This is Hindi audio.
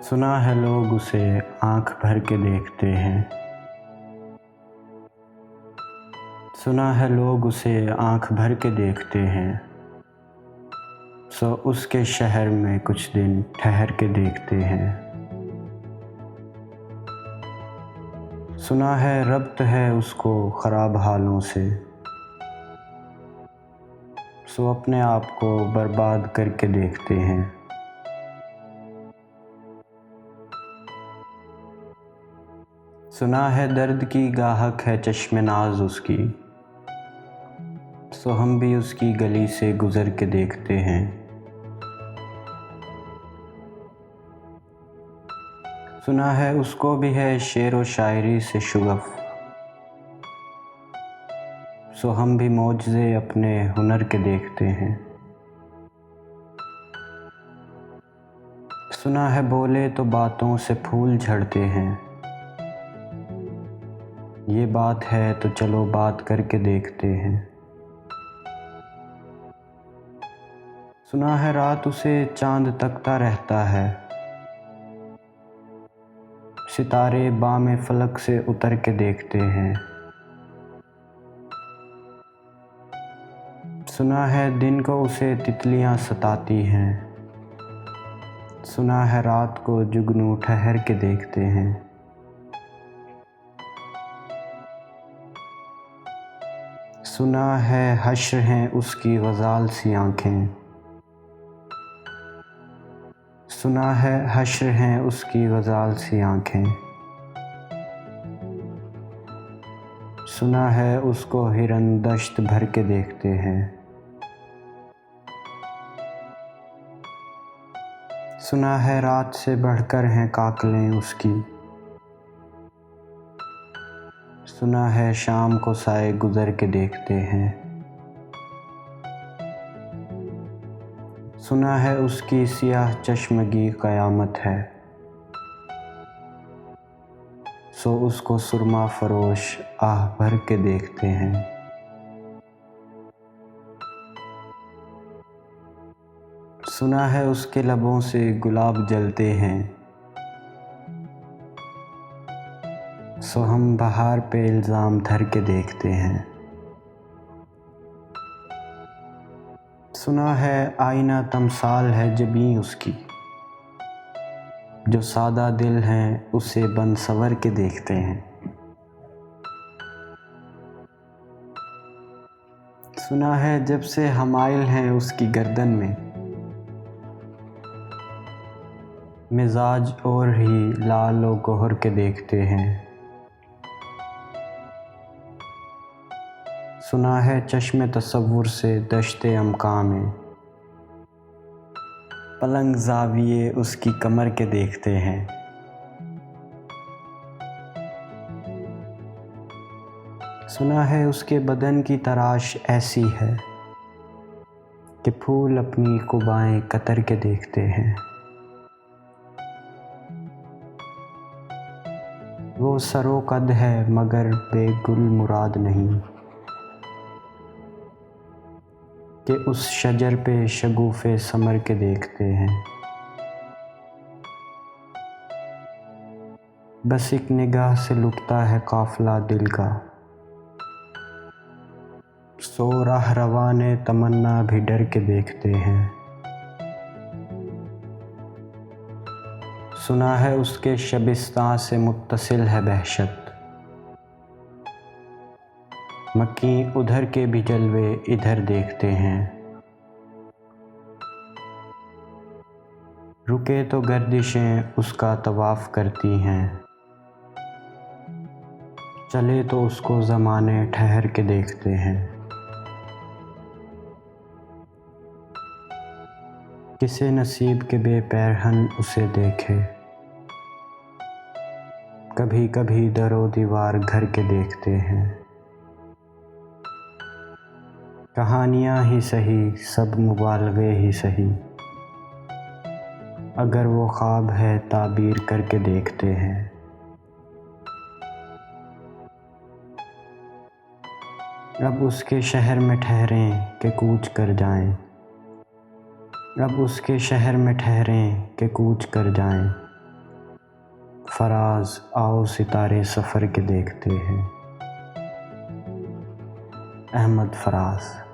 सुना है लोग उसे आँख भर के देखते हैं। सुना है लोग उसे आँख भर के देखते हैं। सो उसके शहर में कुछ दिन ठहर के देखते हैं। सुना है रब्त है उसको ख़राब हालों से। सो अपने आप को बर्बाद करके देखते हैं। सुना है दर्द की गाहक है चश्मे नाज उसकी। सो हम भी उसकी गली से गुज़र के देखते हैं। सुना है उसको भी है शेर व शायरी से शुगफ़। सो हम भी मौजज़े अपने हुनर के देखते हैं। सुना है बोले तो बातों से फूल झड़ते हैं। ये बात है तो चलो बात करके देखते हैं। सुना है रात उसे चांद तकता रहता है। सितारे बामे फलक से उतर के देखते हैं। सुना है दिन को उसे तितलियां सताती हैं। सुना है रात को जुगनू ठहर के देखते हैं। सुना है हश्र हैं उसकी ग़ज़ाल सी आँखें। सुना है हश्र हैं उसकी ग़ज़ाल सी आँखें। सुना है उसको हिरन दश्त भर के देखते हैं। सुना है रात से बढ़कर हैं काकलें उसकी। सुना है शाम को साए गुज़र के देखते हैं। सुना है उसकी सियाह चश्मगी क़यामत है। सो उसको सुरमा फरोश आह भर के देखते हैं। सुना है उसके लबों से गुलाब जलते हैं। सो हम बहार पे इल्ज़ाम धर के देखते हैं। सुना है आईना तमसाल है जबीं उसकी। जो सादा दिल हैं उसे बन सवर के देखते हैं। सुना है जब से हमाइल हैं उसकी गर्दन में। मिजाज और ही लाल व गोहर के देखते हैं। सुना है चश्मे तसव्वुर से दश्ते अमका में। पलंग ज़ाविये उसकी कमर के देखते हैं। सुना है उसके बदन की तराश ऐसी है कि फूल अपनी कुबाएं कतर के देखते हैं। वो सरो कद है मगर बेगुल मुराद नहीं कि उस शजर पे शगुफ़े समर के देखते हैं। बस एक निगाह से लुटता है काफ़िला दिल का। सो राह रवाने तमन्ना भी डर के देखते हैं। सुना है उसके शबिस्तां से मुत्तसिल है बहशत। मक्की उधर के भी जलवे इधर देखते हैं। रुके तो गर्दिशें उसका तवाफ़ करती हैं। चले तो उसको ज़माने ठहर के देखते हैं। किसे नसीब के बेपैरहन उसे देखे। कभी कभी दरो दीवार घर के देखते हैं। कहानियाँ ही सही सब मुबालगे ही सही। अगर वो ख्वाब है ताबीर करके देखते हैं। अब उसके शहर में ठहरें कि कूच कर जाएं। अब उसके शहर में ठहरें कि कूच कर जाएं। फराज आओ सितारे सफ़र के देखते हैं। अहमद फराज।